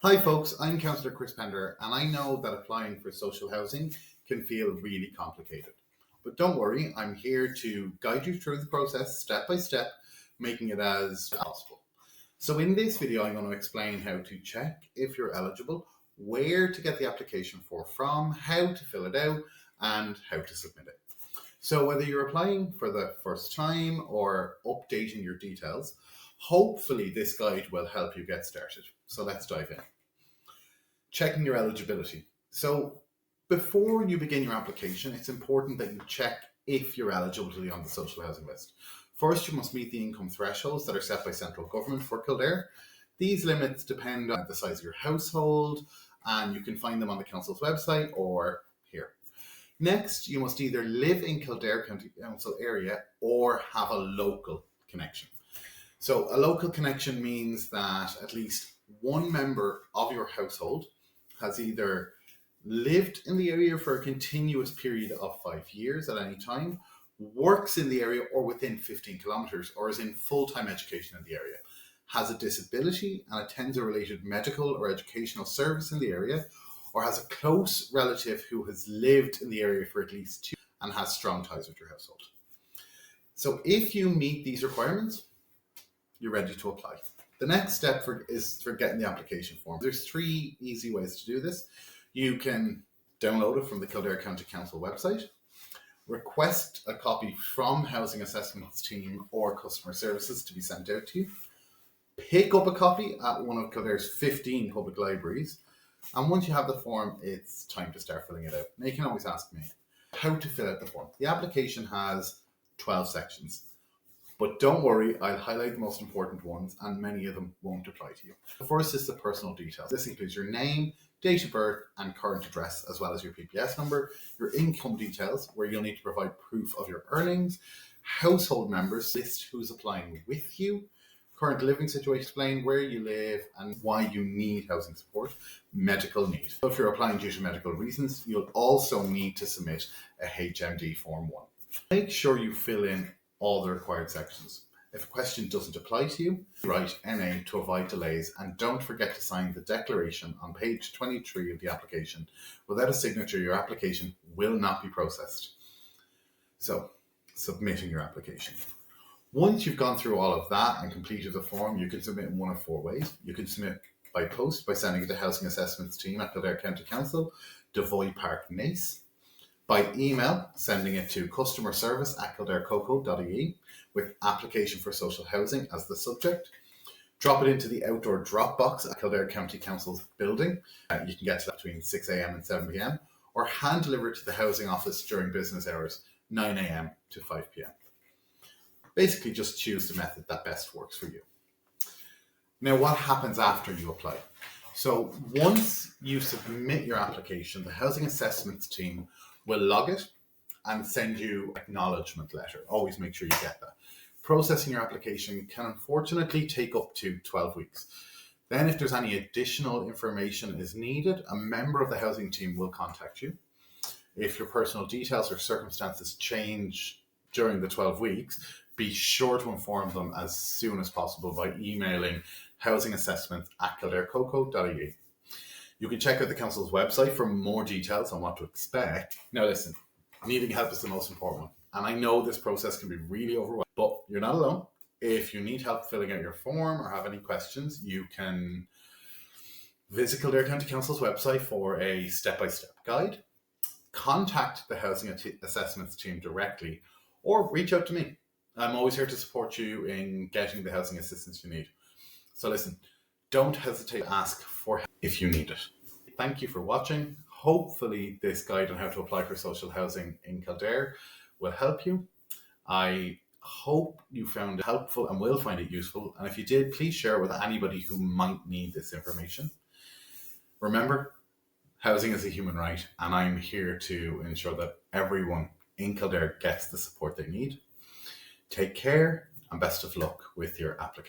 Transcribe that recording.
Hi folks, I'm Councillor Chris Pender and I know that applying for social housing can feel really complicated. But don't worry, I'm here to guide you through the process step by step, making it as possible. So in this video, I'm going to explain how to check if you're eligible, where to get the application form from, how to fill it out, and how to submit it. So whether you're applying for the first time or updating your details, hopefully this guide will help you get started. So let's dive in. Checking your eligibility. So before you begin your application, it's important that you check if you're eligible to be on the social housing list. First, you must meet the income thresholds that are set by central government for Kildare. These limits depend on the size of your household, and you can find them on the council's website or here. Next, you must either live in Kildare County Council area or have a local connection. So a local connection means that at least one member of your household has either lived in the area for a continuous period of 5 years at any time, works in the area or within 15 kilometres, or is in full-time education in the area, has a disability and attends a related medical or educational service in the area, or has a close relative who has lived in the area for at least 2 and has strong ties with your household. So if you meet these requirements, you're ready to apply. The next step is for getting the application form. There's 3 easy ways to do this. You can download it from the Kildare County Council website, request a copy from Housing Assessments Team or Customer Services to be sent out to you, pick up a copy at one of Kildare's 15 public libraries, and once you have the form, it's time to start filling it out. Now you can always ask me how to fill out the form. The application has 12 sections. But don't worry, I'll highlight the most important ones and many of them won't apply to you. The first is the personal details. This includes your name, date of birth and current address, as well as your PPS number, your income details, where you'll need to provide proof of your earnings, household members, list who's applying with you, current living situation, explain where you live and why you need housing support, medical need. So if you're applying due to medical reasons, you'll also need to submit a HMD Form 1. Make sure you fill in all the required sections. If a question doesn't apply to you, write NA to avoid delays, and don't forget to sign the declaration on page 23 of the application. Without a signature, your application will not be processed. So, submitting your application. Once you've gone through all of that and completed the form, you can submit in one of 4 ways. You can submit by post by sending it to Housing Assessments Team at Kildare County Council, Devoy Park, Naas. By email, sending it to customerservice@kildarecoco.ie with application for social housing as the subject. Drop it into the outdoor drop box at Kildare County Council's building. You can get to that between 6 a.m. and 7 p.m. or hand deliver it to the housing office during business hours, 9 a.m. to 5 p.m. Basically, just choose the method that best works for you. Now, what happens after you apply? So once you submit your application, the Housing Assessments Team will log it and send you an acknowledgement letter. Always make sure you get that. Processing your application can unfortunately take up to 12 weeks. Then if there's any additional information is needed, a member of the housing team will contact you. If your personal details or circumstances change during the 12 weeks, be sure to inform them as soon as possible by emailing housingassessments@kildarecoco.ie. You can check out the council's website for more details on what to expect. Now listen, needing help is the most important one. And I know this process can be really overwhelming, but you're not alone. If you need help filling out your form or have any questions, you can visit Kildare County Council's website for a step-by-step guide. Contact the Housing Assessments Team directly or reach out to me. I'm always here to support you in getting the housing assistance you need. So listen, don't hesitate to ask for help if you need it. Thank you for watching. Hopefully this guide on how to apply for social housing in Kildare will help you. I hope you found it helpful and will find it useful. And if you did, please share it with anybody who might need this information. Remember, housing is a human right, and I'm here to ensure that everyone in Kildare gets the support they need. Take care and best of luck with your application.